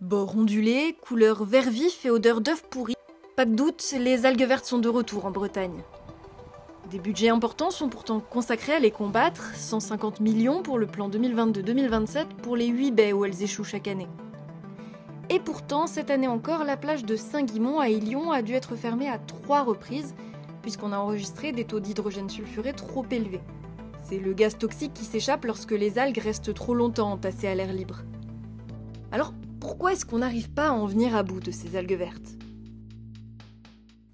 Bord ondulé, couleur vert vif et odeur d'œuf pourri. Pas de doute, les algues vertes sont de retour en Bretagne. Des budgets importants sont pourtant consacrés à les combattre, 150 millions pour le plan 2022-2027 pour les 8 baies où elles échouent chaque année. Et pourtant, cette année encore, la plage de Saint-Guimont à Illon a dû être fermée à 3 reprises, puisqu'on a enregistré des taux d'hydrogène sulfuré trop élevés. C'est le gaz toxique qui s'échappe lorsque les algues restent trop longtemps entassées à l'air libre. Alors, pourquoi est-ce qu'on n'arrive pas à en venir à bout de ces algues vertes ?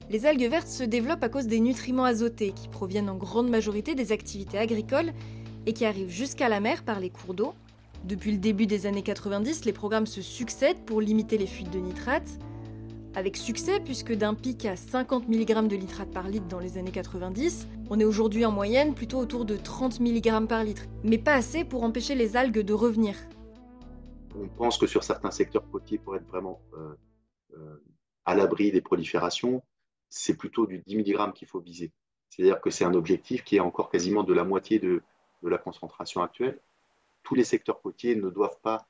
Les algues vertes se développent à cause des nutriments azotés qui proviennent en grande majorité des activités agricoles et qui arrivent jusqu'à la mer par les cours d'eau. Depuis le début des années 90, les programmes se succèdent pour limiter les fuites de nitrates. Avec succès, puisque d'un pic à 50 mg de nitrate par litre dans les années 90, on est aujourd'hui en moyenne plutôt autour de 30 mg par litre, mais pas assez pour empêcher les algues de revenir. On pense que sur certains secteurs côtiers, pour être vraiment à l'abri des proliférations, c'est plutôt du 10 mg qu'il faut viser. C'est-à-dire que c'est un objectif qui est encore quasiment de la moitié de la concentration actuelle. Tous les secteurs côtiers ne doivent pas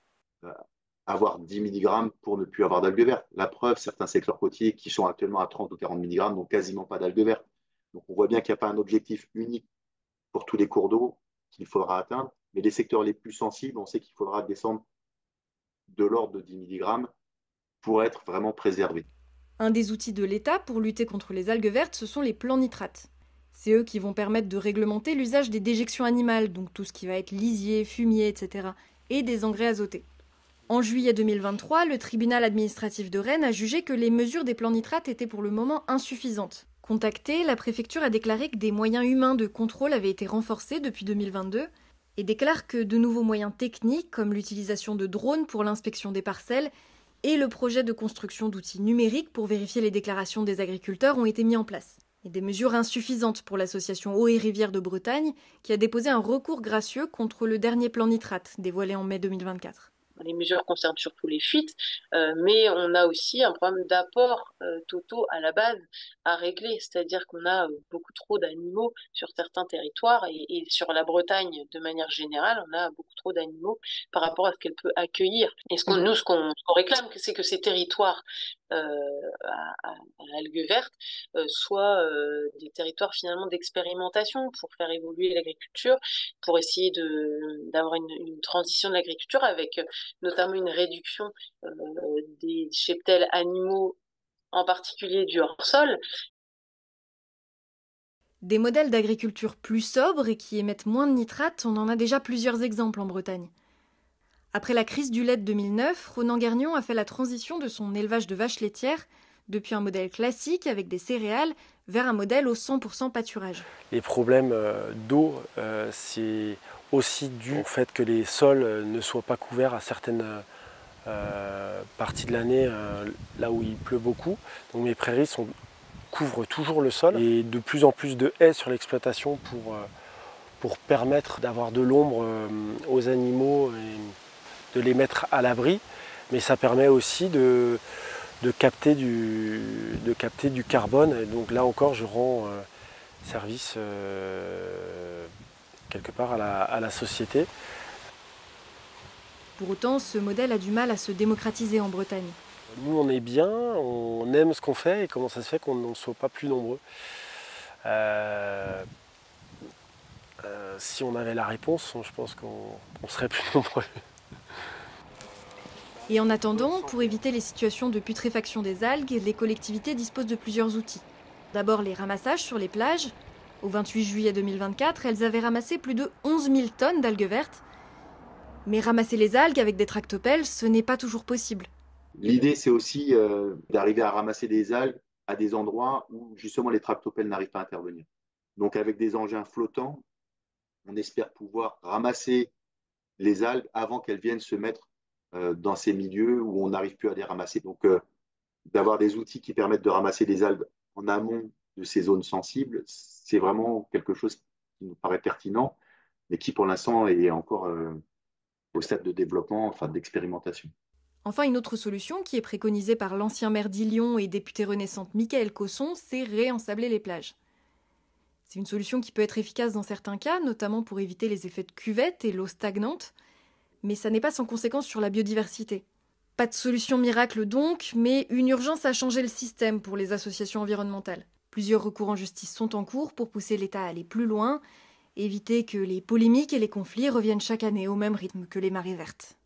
avoir 10 mg pour ne plus avoir d'algues vertes. La preuve, certains secteurs côtiers qui sont actuellement à 30 ou 40 mg n'ont quasiment pas d'algues vertes. Donc on voit bien qu'il n'y a pas un objectif unique pour tous les cours d'eau qu'il faudra atteindre, mais les secteurs les plus sensibles, on sait qu'il faudra descendre de l'ordre de 10 mg pour être vraiment préservé. Un des outils de l'État pour lutter contre les algues vertes, ce sont les plans nitrates. C'est eux qui vont permettre de réglementer l'usage des déjections animales, donc tout ce qui va être lisier, fumier, etc., et des engrais azotés. En juillet 2023, le tribunal administratif de Rennes a jugé que les mesures des plans nitrates étaient pour le moment insuffisantes. Contactée, la préfecture a déclaré que des moyens humains de contrôle avaient été renforcés depuis 2022 et déclare que de nouveaux moyens techniques, comme l'utilisation de drones pour l'inspection des parcelles et le projet de construction d'outils numériques pour vérifier les déclarations des agriculteurs, ont été mis en place. Et des mesures insuffisantes pour l'association Eau et Rivières de Bretagne, qui a déposé un recours gracieux contre le dernier plan nitrate, dévoilé en mai 2024. Les mesures concernent surtout les fuites, mais on a aussi un problème d'apport totaux à la base à régler, c'est-à-dire qu'on a beaucoup trop d'animaux sur certains territoires et sur la Bretagne de manière générale, on a beaucoup trop d'animaux par rapport à ce qu'elle peut accueillir. Et ce qu'on réclame, c'est que ces territoires à algues vertes soient des territoires finalement d'expérimentation pour faire évoluer l'agriculture, pour essayer d'avoir une transition de l'agriculture avec notamment une réduction des cheptels animaux, en particulier du hors-sol. Des modèles d'agriculture plus sobres et qui émettent moins de nitrates, on en a déjà plusieurs exemples en Bretagne. Après la crise du lait de 2009, Ronan Guergnon a fait la transition de son élevage de vaches laitières depuis un modèle classique avec des céréales vers un modèle au 100% pâturage. Les problèmes d'eau, c'est aussi dû au fait que les sols ne soient pas couverts à certaines parties de l'année, là où il pleut beaucoup. Donc mes prairies couvrent toujours le sol et de plus en plus de haies sur l'exploitation pour permettre d'avoir de l'ombre aux animaux et de les mettre à l'abri. Mais ça permet aussi de capter du carbone. Et donc là encore, je rends service quelque part à la société. Pour autant, ce modèle a du mal à se démocratiser en Bretagne. Nous, on est bien, on aime ce qu'on fait, et comment ça se fait qu'on ne soit pas plus nombreux ? Si on avait la réponse, je pense qu'on serait plus nombreux. Et en attendant, pour éviter les situations de putréfaction des algues, les collectivités disposent de plusieurs outils. D'abord les ramassages sur les plages. Au 28 juillet 2024, elles avaient ramassé plus de 11 000 tonnes d'algues vertes. Mais ramasser les algues avec des tractopelles, ce n'est pas toujours possible. L'idée, c'est aussi d'arriver à ramasser des algues à des endroits où justement les tractopelles n'arrivent pas à intervenir. Donc avec des engins flottants, on espère pouvoir ramasser les algues avant qu'elles viennent se mettre dans ces milieux où on n'arrive plus à les ramasser. Donc d'avoir des outils qui permettent de ramasser des algues en amont de ces zones sensibles, c'est vraiment quelque chose qui nous paraît pertinent, mais qui pour l'instant est encore au stade de développement, enfin d'expérimentation. Enfin, une autre solution qui est préconisée par l'ancien maire d'Illon et député renaissante Mickaël Cosson, c'est réensabler les plages. C'est une solution qui peut être efficace dans certains cas, notamment pour éviter les effets de cuvette et l'eau stagnante, mais ça n'est pas sans conséquence sur la biodiversité. Pas de solution miracle donc, mais une urgence à changer le système pour les associations environnementales. Plusieurs recours en justice sont en cours pour pousser l'État à aller plus loin, éviter que les polémiques et les conflits reviennent chaque année au même rythme que les marées vertes.